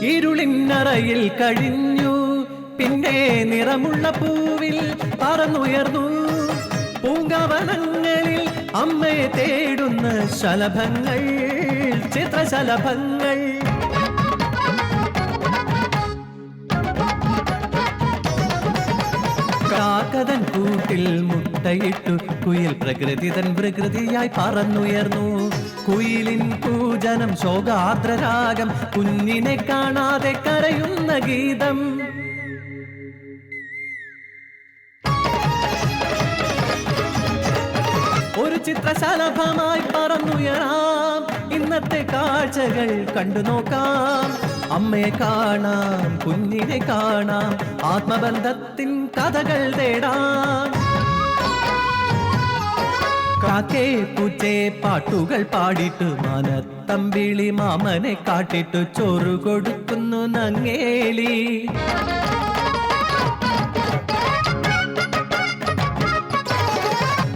ഇരുളിന്നറയിൽ കഴിഞ്ഞു, പിന്നെ നിറമുള്ള പൂവിൽ പറന്നുയർന്നു. പൂങ്കാവനങ്ങളിൽ അമ്മയെ തേടുന്ന ശലഭങ്ങൾ, ചിത്രശലഭങ്ങൾ. കാക്കതൻ കൂട്ടിൽ മുട്ടയിട്ടു കുയിൽ പ്രകൃതിതൻ പ്രകൃതിയായി പറന്നുയർന്നു. കുയിലിൻ പൂജനം ശോകാർദ്രരാഗം, കുഞ്ഞിനെ കാണാതെ കരയുന്ന ഗീതം. ഒരു ചിത്രശലഭമായി പറന്നുയരാം, ഇന്നത്തെ കാഴ്ചകൾ കണ്ടു നോക്കാം. അമ്മയെ കാണാം, കുഞ്ഞിനെ കാണാം, ആത്മബന്ധത്തിൻ കഥകൾ തേടാം. കാക്കേ പൂച്ചേ പാട്ടുകൾ പാടിട്ടു, മനത്തമ്പിളി മാമനെ കാട്ടിട്ടു, ചോറ് കൊടുക്കുന്നു നങ്ങേലി.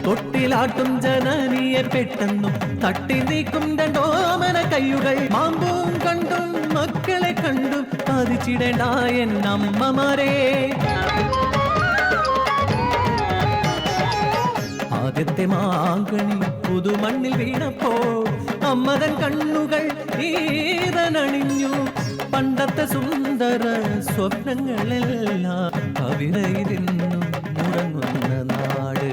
തൊട്ടിലാട്ടും ജനനിയെ പെട്ടെന്നു തട്ടി നീക്കും രണ്ടോമന കയ്യുകൾ. മാമ്പും കണ്ടും മക്കളെ കണ്ടും പതിച്ചിടേണ്ട എന്നമ്മമാരെ. ആദ്യത്തെ മാങ്കണി പുതുമണ്ണിൽ വീണപ്പോൾ അമ്മതൻ കണ്ണുകൾ ഈറനണിഞ്ഞു. പണ്ടത്തെ സുന്ദര സ്വപ്നങ്ങളെല്ലാം കവിതയിലെന്നും മുടങ്ങുന്ന നാട്.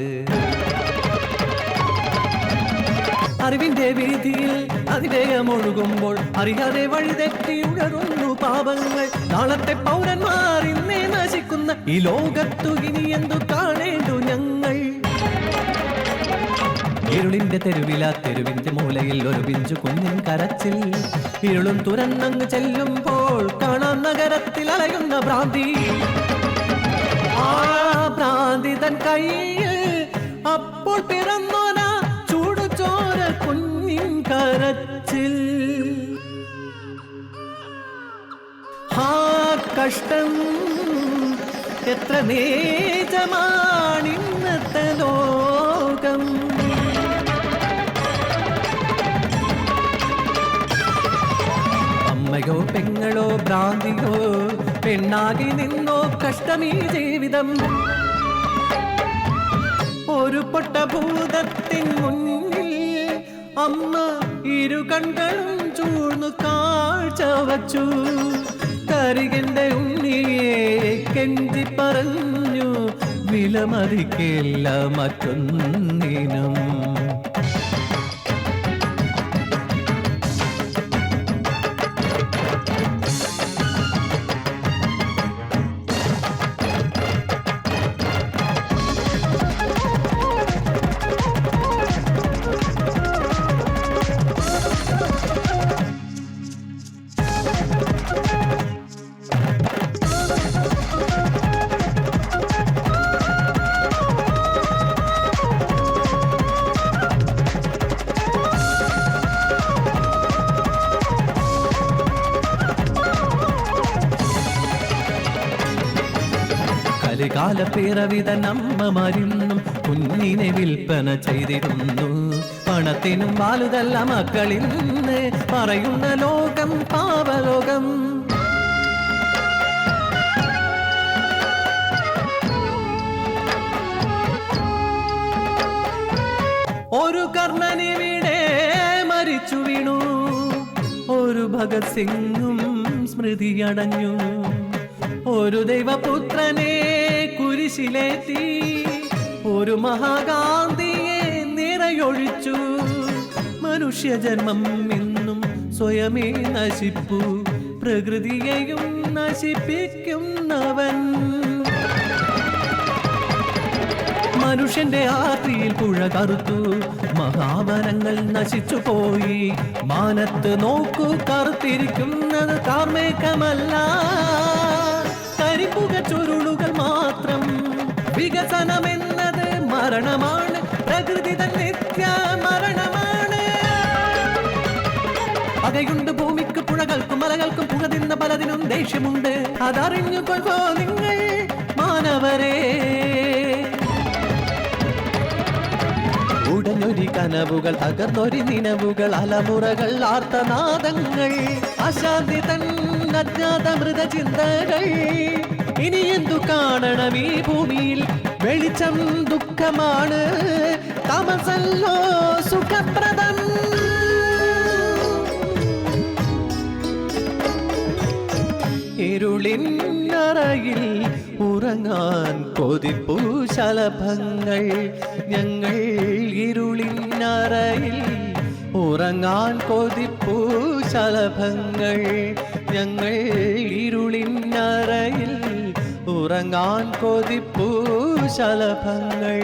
അറിവിന്റെ വീതിയിൽ അതിവേഗമൊഴുകുമ്പോൾ അറിയാതെ വഴിതെറ്റി ഉഴറുന്നു പാപങ്ങൾ. നാളത്തെ പൗരന്മാർ ഇന്നേ നശിക്കുന്ന ഈ ലോകത്തു ഇനി എന്തു കാണേണ്ടു ഞങ്ങൾ. ഇരുളിന്റെ തെരുവില തെരുവിന്റെ മൂലയിൽ ഒരു പിഞ്ചു കുഞ്ഞിൻ കരച്ചിൽ. ഇരുളും തുറന്നങ്ങ് ചെല്ലുമ്പോൾ കാണാൻ നഗരത്തിൽ അലയുന്ന ഭ്രാന്തി. ആ ഭ്രാന്തി തൻ കയ്യിൽ അപ്പോൾ പിറന്നോന ചൂടുചോര കുഞ്ഞിൻ കരച്ചിൽ. ആ കഷ്ടം എത്ര നീചമാണിന്നത്തെ ലോകം. അമ്മയോ പെങ്ങളോ ഭ്രാന്തിയോ പെണ്ണാകി നിന്നോ കഷ്ടമീ ജീവിതം. ഒരു പൊട്ടഭൂതത്തിൻ മുന്നിൽ അമ്മ ഇരു കണ്ണും ചൂഴ്ന്നു കാഴ്ച വച്ചു. കരികന്റെ ഉണ്ണിയെ കെഞ്ചി പറഞ്ഞു, വിലമതിക്കില്ല മറ്റൊന്നിനും. കാലപ്പിറവിതൻ അമ്മമാരിന്നും കുഞ്ഞിനെ വിൽപ്പന ചെയ്തിരുന്നു. പണത്തിനും വാലുതല്ല മക്കളിന്ന് പറയുന്ന ലോകം പാവലോകം. ഒരു കർണനിവിടെ മരിച്ചു വീണു, ഒരു ഭഗത് സിംഗും സ്മൃതിയടഞ്ഞു. ഒരു ദൈവപുത്രനെ കുരിശിലേറ്റി കുരിശിലേറ്റി ഒരു മഹാഗാന്ധിയെ നിറയൊഴിച്ചു. മനുഷ്യജന്മം എന്നും സ്വയമേ നശിപ്പു, പ്രകൃതിയെയും നശിപ്പിക്കുന്നവൻ. മനുഷ്യന്റെ ആത്രിയിൽ പുഴ കറുത്തു, മഹാവനങ്ങൾ നശിച്ചു പോയി. മാനത്ത് നോക്കൂ, കറുത്തിരിക്കുന്നത് കാർമേഘമല്ല, കരിമ്പുക ചുരുളുകൾ മാത്രം. വികസനമെന്നത് മരണമാണ്, പ്രകൃതി തൻ നിത്യ മരണമാണ്. പകയുണ്ട് ഭൂമിക്ക്, പുഴകൾക്കും മലകൾക്കും, പുക തിന്ന പലതിനും ദേഷ്യമുണ്ട്. അതറിഞ്ഞുകൊള്ളോ നിങ്ങൾ മാനവരെ. ഉടഞ്ഞൊരി കനവുകൾ, തകർന്നൊരി നിലവുകൾ, അലമുറകൾ, ആർത്തനാദങ്ങൾ, അശാന്തി തൻ അജ്ഞാത മൃതചിന്തകൾ. ഇനി എന്തു കാണണം ഈ ഭൂമിയിൽ? വെളിച്ചം ദുഃഖമാണ്, തമസല്ലോ സുഖപ്രദം. ഇരുളിൻ അറയിൽ ഉറങ്ങാൻ കൊതിപ്പൂ ശലഭങ്ങൾ ഞങ്ങൾ. ഇരുളിൻ അറയിൽ ഉറങ്ങാൻ കൊതിപ്പൂ ശലഭങ്ങൾ ഞങ്ങൾ. ഇരുളിൻ അറയിൽ ഉറങ്ങാൻ കൊതിപ്പൂ ശലഭങ്ങൾ.